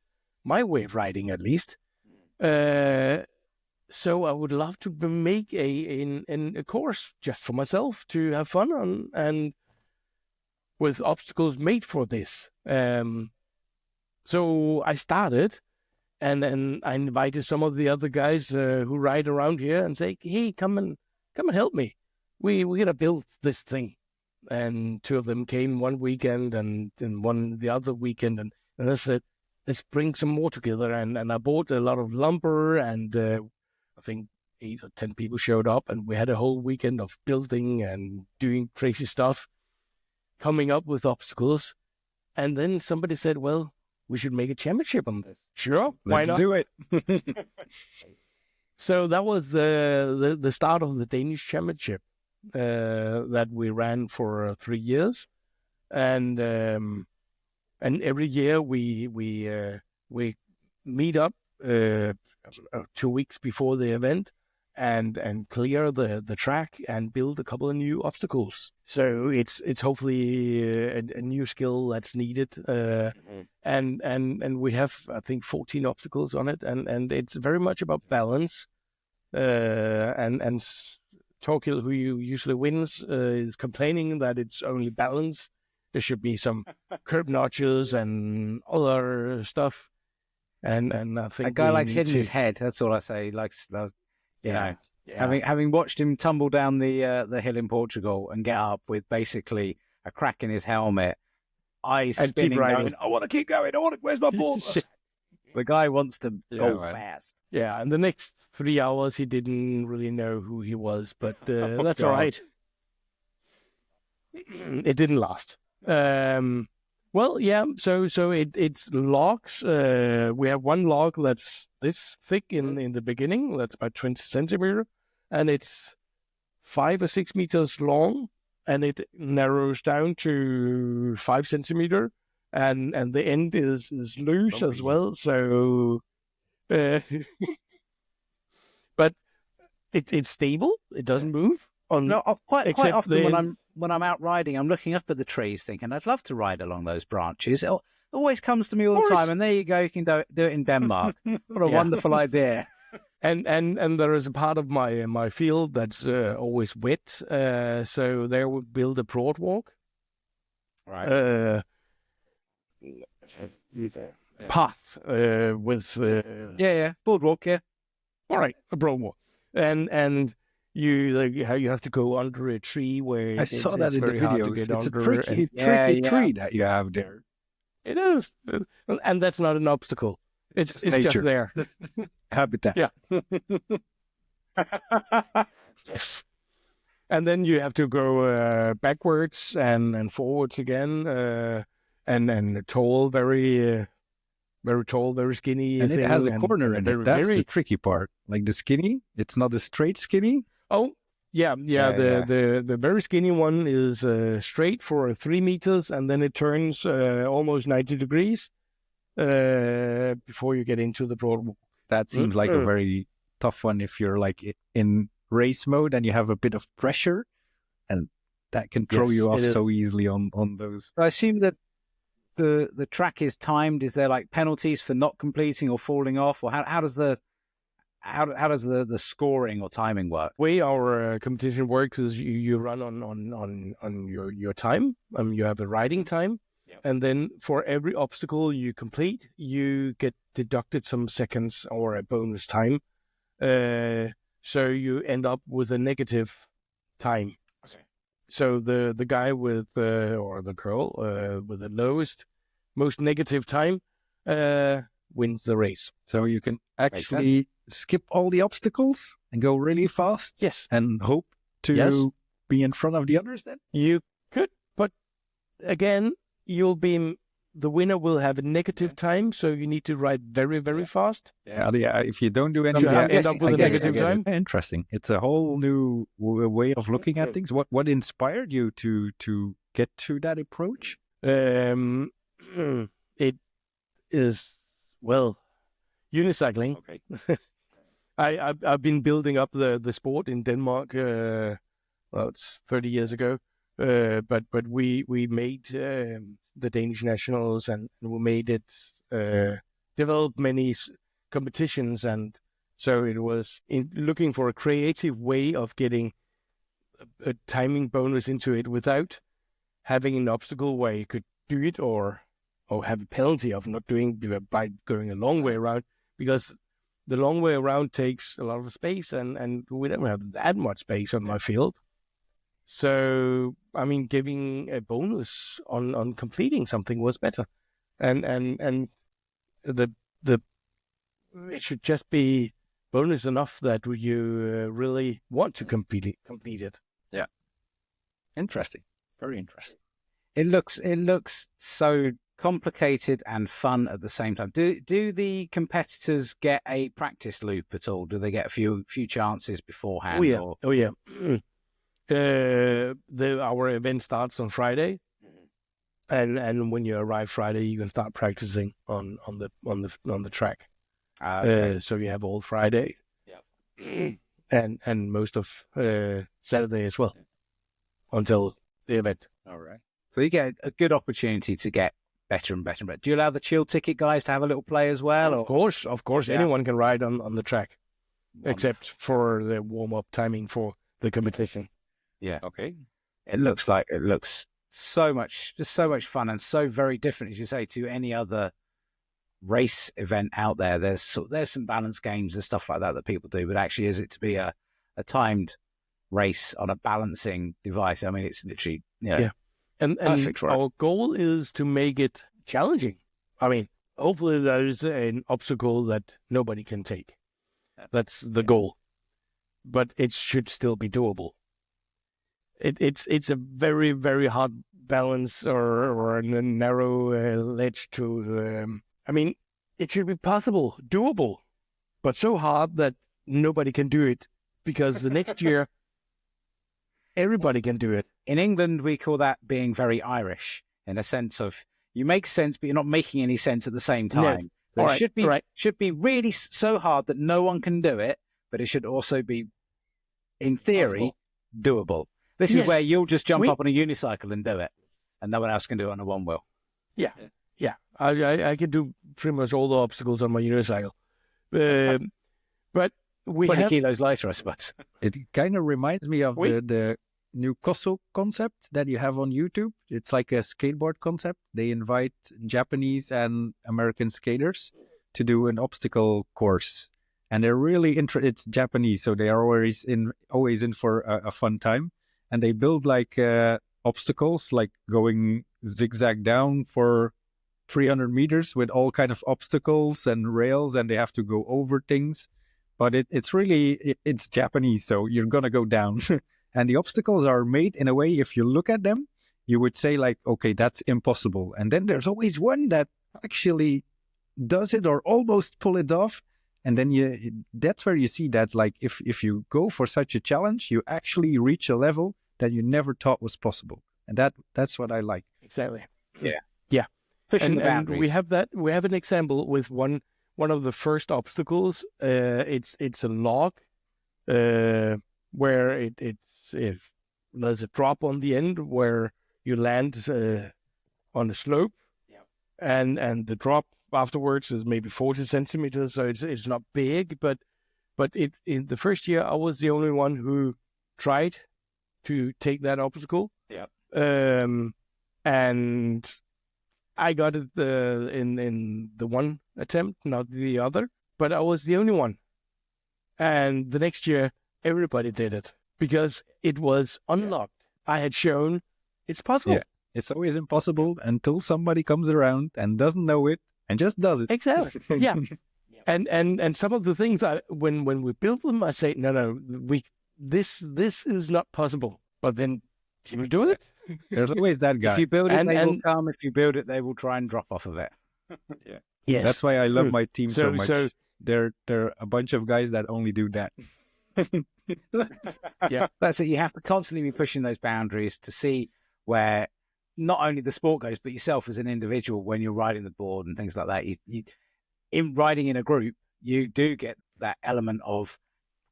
Speaker 3: my way of riding, at least. So I would love to make a course just for myself to have fun on, and with obstacles made for this. So I started, and then I invited some of the other guys who ride around here and say, hey, come and help me. We're gonna build this thing. And 2 of them came one weekend, and one the other weekend, and I said, let's bring some more together. And I bought a lot of lumber, and I think 8 or 10 people showed up, and we had a whole weekend of building and doing crazy stuff, coming up with obstacles. And then somebody said, well, we should make a championship on this. Sure, why not?
Speaker 2: Let's do it.
Speaker 3: So that was the start of the Danish Championship that we ran for 3 years. And every year we meet up 2 weeks before the event, and clear the track and build a couple of new obstacles. So it's hopefully a new skill that's needed. And we have, I think, 14 obstacles on it, and it's very much about balance. And Torkill, who usually wins, is complaining that it's only balance. There should be some curb notches and other stuff. And I think
Speaker 2: a guy likes hitting his head. That's all I say. He likes, you know, having watched him tumble down the hill in Portugal and get up with basically a crack in his helmet, eyes
Speaker 3: and
Speaker 2: spinning,
Speaker 3: keep riding.
Speaker 2: going, I want to keep going. Where's my ball? The guy wants to go fast.
Speaker 3: Yeah, and the next 3 hours he didn't really know who he was, but that's all right. It didn't last. Well, yeah. So it's logs. We have one log that's this thick in the beginning. That's about 20 centimeter, and it's 5 or 6 meters long, and it narrows down to 5 centimeter, and the end is loose as well. So, but it's stable. It doesn't move.
Speaker 2: Quite often when I'm out riding, I'm looking up at the trees thinking, I'd love to ride along those branches. It always comes to me all the time. And there you go, you can do it in Denmark. What a wonderful idea.
Speaker 3: And there is a part of my field that's always wet. So there we build a broad walk.
Speaker 2: Right.
Speaker 3: Path with...
Speaker 2: boardwalk, yeah.
Speaker 3: All right, a broad walk. And... how you have to go under a tree where
Speaker 1: I saw that in the videos. It's a tricky tree that you have there.
Speaker 3: It is, and that's not an obstacle. It's just there.
Speaker 1: Habitat.
Speaker 3: Yeah. Yes. And then you have to go backwards and forwards again, and tall, very tall, very skinny.
Speaker 1: And it has a corner in it. That's the tricky part. Like the skinny, it's not a straight skinny.
Speaker 3: Oh, yeah. The very skinny one is straight for 3 meters, and then it turns almost 90 degrees before you get into the broad walk.
Speaker 1: That seems like a very tough one if you're like in race mode and you have a bit of pressure, and that can throw you off so easily on those.
Speaker 2: I assume that the track is timed. Is there like penalties for not completing or falling off, or how does the scoring or timing work?
Speaker 3: The way our competition works is you run on your time. You have a riding time, and then for every obstacle you complete, you get deducted some seconds or a bonus time. So you end up with a negative time. Okay. So the guy with or the girl with the most negative time wins the race.
Speaker 1: So you can actually skip all the obstacles and go really fast.
Speaker 3: Yes.
Speaker 1: And hope to be in front of the others then?
Speaker 3: You could, but again, the winner will have a negative time, so you need to ride very, very fast.
Speaker 1: Yeah. If you don't do anything,
Speaker 3: you end up with a negative time.
Speaker 1: Interesting. It's a whole new way of looking at things. What inspired you to get to that approach?
Speaker 3: It is, unicycling.
Speaker 1: Okay.
Speaker 3: I've been building up the sport in Denmark. It's 30 years ago. But we made the Danish nationals, and we made it develop many competitions, and so it was looking for a creative way of getting a timing bonus into it without having an obstacle where you could do it or have a penalty of not doing by going a long way around, because the long way around takes a lot of space, and we don't have that much space on my field. So, giving a bonus on completing something was better, and the it should just be bonus enough that you really want to complete it.
Speaker 1: Yeah, interesting, very interesting.
Speaker 2: It looks so complicated and fun at the same time. Do the competitors get a practice loop at all? Do they get a few chances beforehand?
Speaker 3: Oh yeah. Our event starts on Friday, and when you arrive Friday, you can start practicing on the track.
Speaker 2: Okay.
Speaker 3: So you have all Friday.
Speaker 2: Yeah.
Speaker 3: and most of Saturday as well until the event.
Speaker 2: All right. So you get a good opportunity to get better and better and better. Do you allow the chill ticket guys to have a little play as well?
Speaker 3: Of course,
Speaker 2: Yeah.
Speaker 3: anyone can ride on the track,
Speaker 2: Wonderful.
Speaker 3: except for the warm-up timing for the competition.
Speaker 2: Yeah.
Speaker 1: Okay.
Speaker 2: It looks so much fun and so very different, as you say, to any other race event out there. There's some balance games and stuff like that people do, but actually is it to be a timed race on a balancing device? I mean, it's literally,
Speaker 3: Yeah. And our goal is to make it challenging. I mean, hopefully there's an obstacle that nobody can take. That's the goal. But it should still be doable. It's a very, very hard balance or a narrow ledge to... I mean, it should be possible, doable, but so hard that nobody can do it because the next year, everybody can do it.
Speaker 2: In England, we call that being very Irish, in a sense of you make sense, but you're not making any sense at the same time. So it should be really so hard that no one can do it, but it should also be, in theory, doable. This is where you'll just jump up on a unicycle and do it, and no one else can do it on a one wheel.
Speaker 3: Yeah. I can do pretty much all the obstacles on my unicycle. But we
Speaker 2: 20
Speaker 3: have...
Speaker 2: kilos lighter, I suppose.
Speaker 1: It kind of reminds me of the new Koso concept that you have on YouTube. It's like a skateboard concept. They invite Japanese and American skaters to do an obstacle course. And they're really it's Japanese, so they are always in for a fun time. And they build like obstacles, like going zigzag down for 300 meters with all kind of obstacles and rails, and they have to go over things. But it's Japanese, so you're gonna go down. And the obstacles are made in a way, if you look at them, you would say like, okay, that's impossible. And then there's always one that actually does it or almost pull it off. And then that's where you see that, like, if you go for such a challenge, you actually reach a level that you never thought was possible. And that's what I like.
Speaker 3: Exactly.
Speaker 2: Yeah.
Speaker 3: And we have that. We have an example with one of the first obstacles. It's a log where there's a drop on the end where you land on a slope, and the drop afterwards is maybe 40 centimeters, so it's not big, but in the first year I was the only one who tried to take that obstacle. And I got it in the one attempt, not the other, but I was the only one. And the next year, everybody did it because it was unlocked. I had shown it's possible.
Speaker 1: Yeah. It's always impossible until somebody comes around and doesn't know it and just does it.
Speaker 3: Exactly. Yeah. And some of the things when we build them, I say, no, this is not possible. But then people do it.
Speaker 1: There's always that guy.
Speaker 2: If you build it, they will come. If you build it, they will try and drop off of it.
Speaker 3: Yes.
Speaker 1: That's why I love my team so much.
Speaker 3: So
Speaker 1: they're a bunch of guys that only do that.
Speaker 2: That's it. You have to constantly be pushing those boundaries to see where not only the sport goes, but yourself as an individual when you're riding the board and things like that. You in riding in a group, you do get that element of,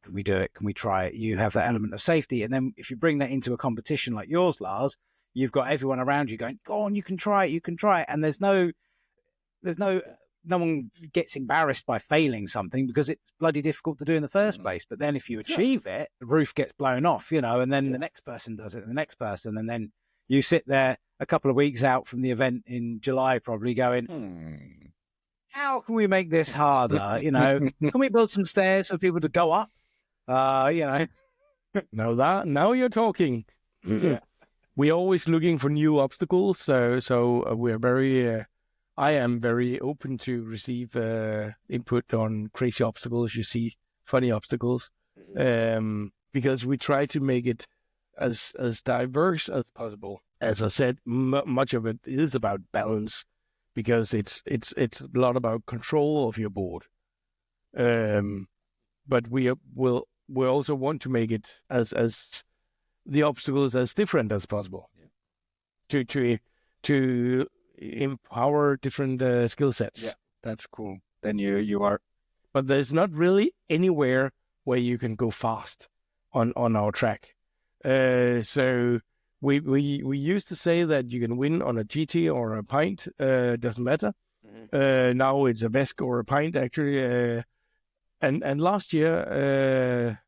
Speaker 2: can we do it? Can we try it? You have that element of safety. And then if you bring that into a competition like yours, Lars, you've got everyone around you going, go on, you can try it. And there's no one gets embarrassed by failing something because it's bloody difficult to do in the first place. But then if you achieve it, the roof gets blown off, and then the next person does it, and the next person. And then you sit there a couple of weeks out from the event in July, probably going, how can we make this harder? Can we build some stairs for people to go up?
Speaker 3: Now you're talking. We're always looking for new obstacles, so we're very. I am very open to receive input on crazy obstacles. You see, funny obstacles, because we try to make it as diverse as possible. As I said, much of it is about balance, because it's a lot about control of your board. But we also want to make it as the obstacles as different as possible, to empower different skill sets.
Speaker 1: Yeah, that's cool. Then you are.
Speaker 3: But there's not really anywhere where you can go fast on our track. So we used to say that you can win on a GT or a pint. Doesn't matter. Now it's a VESC or a pint actually. And last year,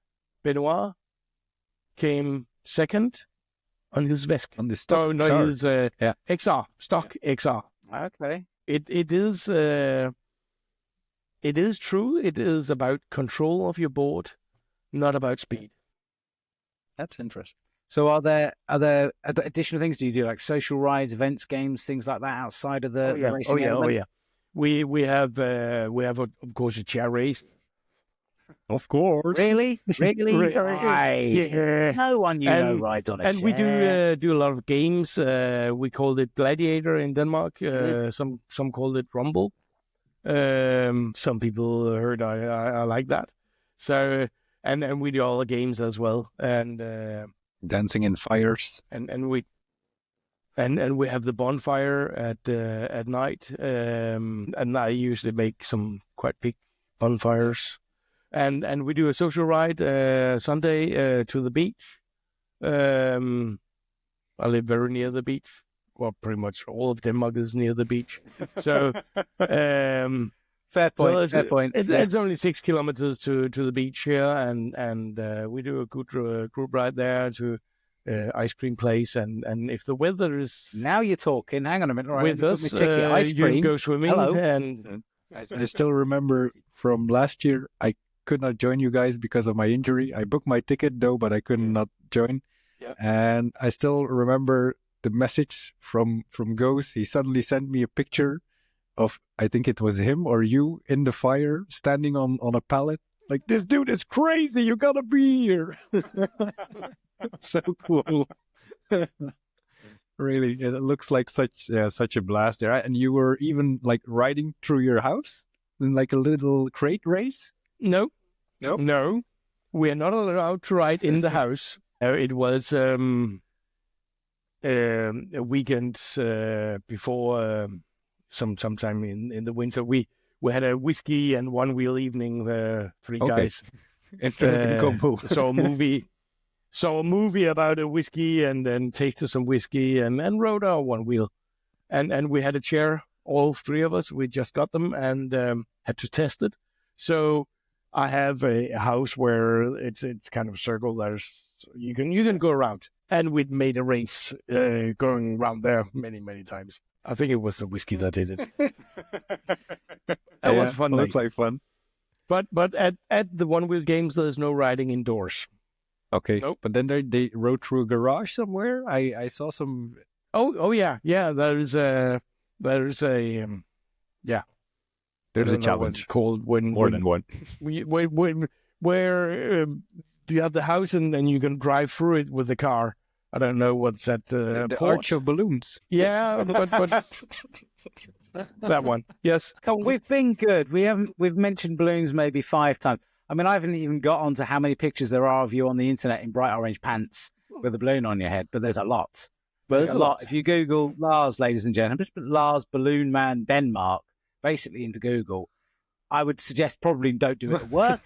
Speaker 3: Benoit came second on his VESC.
Speaker 1: On the stock.
Speaker 3: No, his XR, stock XR.
Speaker 2: Okay.
Speaker 3: It is true. It is about control of your board, not about speed.
Speaker 1: That's interesting.
Speaker 2: So are there additional things? Do you do like social rides, events, games, things like that outside of the racing element?
Speaker 3: Oh yeah. We have of course a chair race.
Speaker 1: Of course.
Speaker 2: Really?
Speaker 3: Yeah.
Speaker 2: No one rides on a chair.
Speaker 3: And we do a lot of games. We called it Gladiator in Denmark. Some called it Rumble. Some people heard I like that. So and we do all the games as well. And
Speaker 1: dancing in fires.
Speaker 3: And we have the bonfire at night. And I usually make some quite big bonfires. And we do a social ride Sunday to the beach. I live very near the beach. Well, pretty much all of Denmark is near the beach. So,
Speaker 2: fair point. Fair point.
Speaker 3: It's only 6 kilometers to the beach here, and we do a good group ride there to ice cream place. And if the weather is
Speaker 2: now you're talking. Hang on a minute. Right,
Speaker 3: with us,
Speaker 2: ice
Speaker 3: you
Speaker 2: cream.
Speaker 3: can go swimming.
Speaker 2: Hello.
Speaker 3: And
Speaker 1: I still remember from last year. I could not join you guys because of my injury. I booked my ticket though, but I could not join.
Speaker 3: Yeah.
Speaker 1: And I still remember the message from Ghost. He suddenly sent me a picture of, I think it was him or you in the fire standing on a pallet. Like, this dude is crazy. You gotta be here. So cool. Really, it looks like such a blast there. And you were even like riding through your house in like a little crate race.
Speaker 3: No.
Speaker 1: No,
Speaker 3: we are not allowed to ride in the house. It was a weekend before, sometime in the winter. We had a whiskey and one wheel evening. Three guys.
Speaker 1: Interesting combo.
Speaker 3: Saw a movie about a whiskey and then tasted some whiskey and rode our one wheel. And we had a chair, all three of us. We just got them and had to test it. So I have a house where it's kind of a circle. You can go around, and we'd made a race going around there many times. I think it was the whiskey that did it. That was fun.
Speaker 1: Looks like fun.
Speaker 3: But at the One Wheel Games, there's no riding indoors.
Speaker 1: Okay,
Speaker 3: Nope.
Speaker 1: But then they rode through a garage somewhere. I saw some.
Speaker 3: Oh yeah. There's a
Speaker 1: There's a challenge
Speaker 3: called when
Speaker 1: more than one.
Speaker 3: Where do you have the house and you can drive through it with the car? I don't know what's that.
Speaker 1: The Arch of Balloons.
Speaker 3: Yeah, but that one. Yes.
Speaker 2: Come on, we've been good. We've mentioned balloons maybe 5 times. I mean, I haven't even got onto how many pictures there are of you on the internet in bright orange pants with a balloon on your head, but there's a lot. There's a lot. If you Google Lars, ladies and gentlemen, just put Lars Balloon Man Denmark basically into Google. I would suggest probably don't do it at work.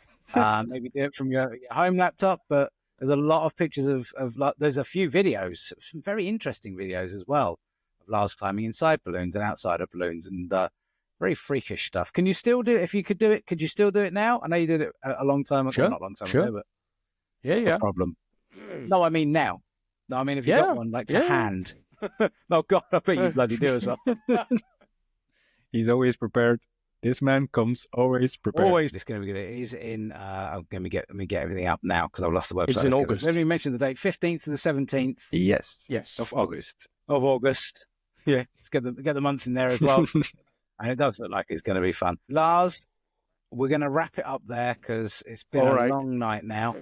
Speaker 2: Maybe do it from your home laptop, but there's a lot of pictures of there's a few videos, some very interesting videos as well, of Lars climbing inside balloons and outside of balloons, and very freakish stuff. Can you still do it? If you could do it, could you still do it now? I know you did it a long time ago,
Speaker 3: sure.
Speaker 2: Not a long time
Speaker 3: Sure.
Speaker 2: ago, but
Speaker 3: Yeah.
Speaker 2: no problem. No, I mean now. No, I mean if you got one like to hand. No, God, I bet you bloody do as well.
Speaker 1: He's always prepared. This man comes always prepared.
Speaker 2: Always. It's going to be good. It is in. Let me get everything up now because I've lost the website.
Speaker 3: It's in August.
Speaker 2: Let me mention the date: 15th to the 17th.
Speaker 1: Yes.
Speaker 3: Of
Speaker 1: August.
Speaker 2: Of August. Yeah, let's get the month in there as well. And it does look like it's going to be fun. Lars, we're going to wrap it up there because it's been a long night now.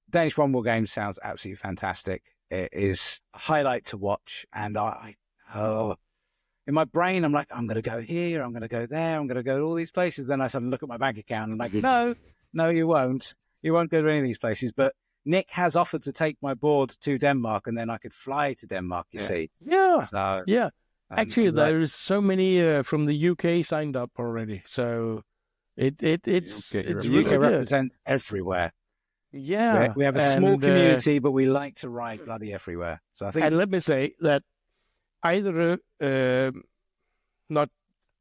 Speaker 2: Danish Onewheel Games sounds absolutely fantastic. It is a highlight to watch, and in my brain, I'm like, I'm going to go here, I'm going to go there, I'm going to go to all these places. Then I suddenly look at my bank account and I'm like, no, you won't. You won't go to any of these places. But Nick has offered to take my board to Denmark, and then I could fly to Denmark, you see.
Speaker 3: Yeah.
Speaker 2: So,
Speaker 3: yeah. Actually, there's so many from the UK signed up already. So It's
Speaker 1: Okay,
Speaker 3: it's
Speaker 2: The
Speaker 3: really
Speaker 2: UK
Speaker 3: good.
Speaker 2: represents everywhere.
Speaker 3: Yeah,
Speaker 2: We have a small
Speaker 3: and,
Speaker 2: community, but we like to ride bloody everywhere. So I think
Speaker 3: and let me say that either not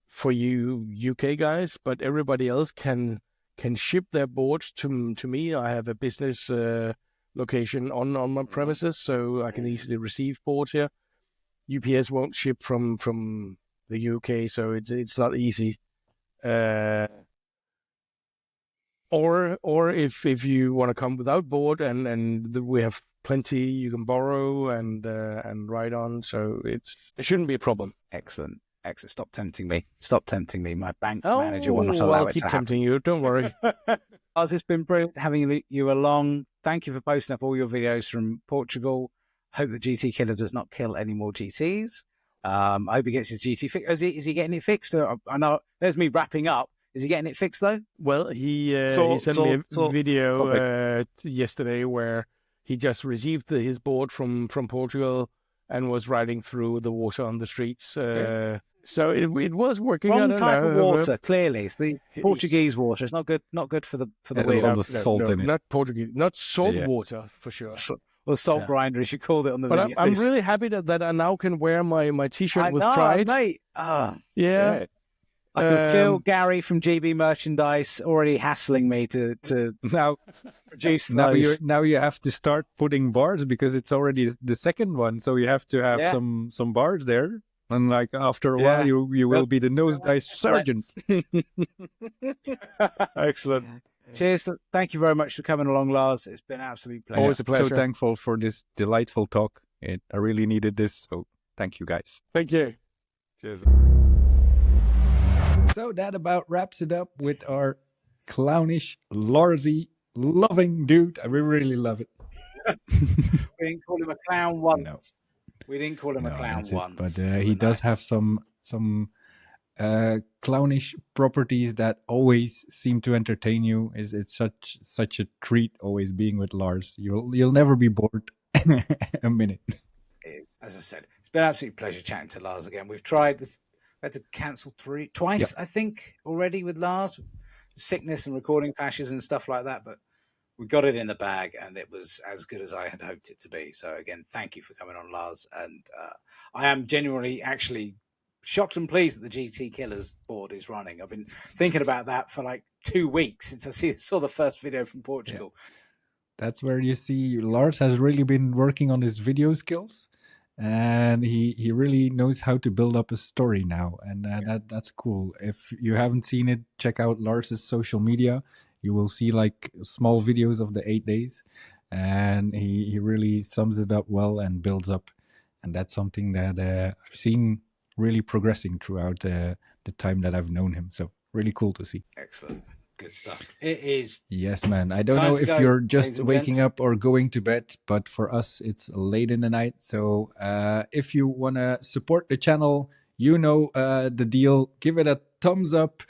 Speaker 3: for you UK guys, but everybody else can ship their boards to me. I have a business location on my premises, so I can easily receive boards here. UPS won't ship from the UK, so it's not easy. Or if you want to come without board, and we have plenty you can borrow and ride on, so it shouldn't be a problem.
Speaker 2: excellent. Stop tempting me. Stop tempting me. My bank manager will not allow
Speaker 3: I'll
Speaker 2: it
Speaker 3: keep
Speaker 2: to
Speaker 3: tempting you. Don't worry.
Speaker 2: Lars, it's been brilliant having you along. Thank you for posting up all your videos from Portugal. Hope the GT Killer does not kill any more GTs. I hope he gets his GT fixed. Is he getting it fixed? I know there's me wrapping up. Is he getting it fixed though?
Speaker 3: Well, he sent me a video yesterday where he just received his board from Portugal and was riding through the water on the streets. So it was working.
Speaker 2: Wrong type of water. Clearly, it's the Portuguese water. It's not good. Not good for the wheel.
Speaker 1: All the salt in it.
Speaker 3: Not Portuguese, not salt water for sure.
Speaker 2: Or salt grinder, as you called it on the
Speaker 3: But
Speaker 2: video.
Speaker 3: I'm really happy that I now can wear my T-shirt with pride,
Speaker 2: mate.
Speaker 3: Yeah.
Speaker 2: I can feel Gary from GB Merchandise already hassling me to
Speaker 1: Now
Speaker 2: produce
Speaker 1: now
Speaker 2: those.
Speaker 1: you have to start putting bars because it's already the second one, so you have to have some bars there. And like after a while, you will be the Nosedive sergeant.
Speaker 2: Excellent. Cheers. Thank you very much for coming along, Lars. It's been an absolute pleasure.
Speaker 3: Always a pleasure.
Speaker 1: So thankful for this delightful talk. I really needed this. So thank you guys.
Speaker 3: Thank you.
Speaker 2: Cheers.
Speaker 1: So that about wraps it up with our clownish, Larsy, loving dude. I really love it.
Speaker 2: We didn't call him a clown once.
Speaker 1: No.
Speaker 2: We didn't call him a clown once.
Speaker 1: But he does have some clownish properties that always seem to entertain you. It's such a treat always being with Lars. You'll never be bored a minute.
Speaker 2: As I said, it's been an absolute pleasure chatting to Lars again. We've tried this. We had to cancel twice, I think, already with Lars. Sickness and recording clashes and stuff like that, but we got it in the bag and it was as good as I had hoped it to be. So again, thank you for coming on, Lars. And I am genuinely actually shocked and pleased that the GT Killers board is running. I've been thinking about that for like 2 weeks since I saw the first video from Portugal.
Speaker 1: Yeah. That's where you see Lars has really been working on his video skills. And he really knows how to build up a story now. And that's cool. If you haven't seen it, check out Lars's social media. You will see like small videos of the 8 days. And he really sums it up well and builds up. And that's something that I've seen really progressing throughout the time that I've known him. So really cool to see.
Speaker 2: Excellent. Good stuff. It is.
Speaker 1: Yes, man. I don't know if you're just waking up or going to bed, but for us, it's late in the night. So if you want to support the channel, you know the deal. Give it a thumbs up.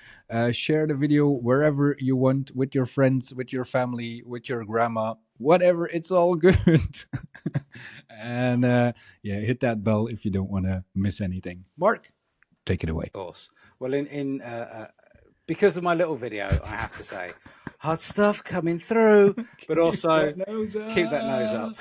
Speaker 1: Share the video wherever you want with your friends, with your family, with your grandma, whatever. It's all good. And hit that bell if you don't want to miss anything. Mark, take it away.
Speaker 2: Of course. Well, because of my little video, I have to say, hard stuff coming through, but also keep that nose up.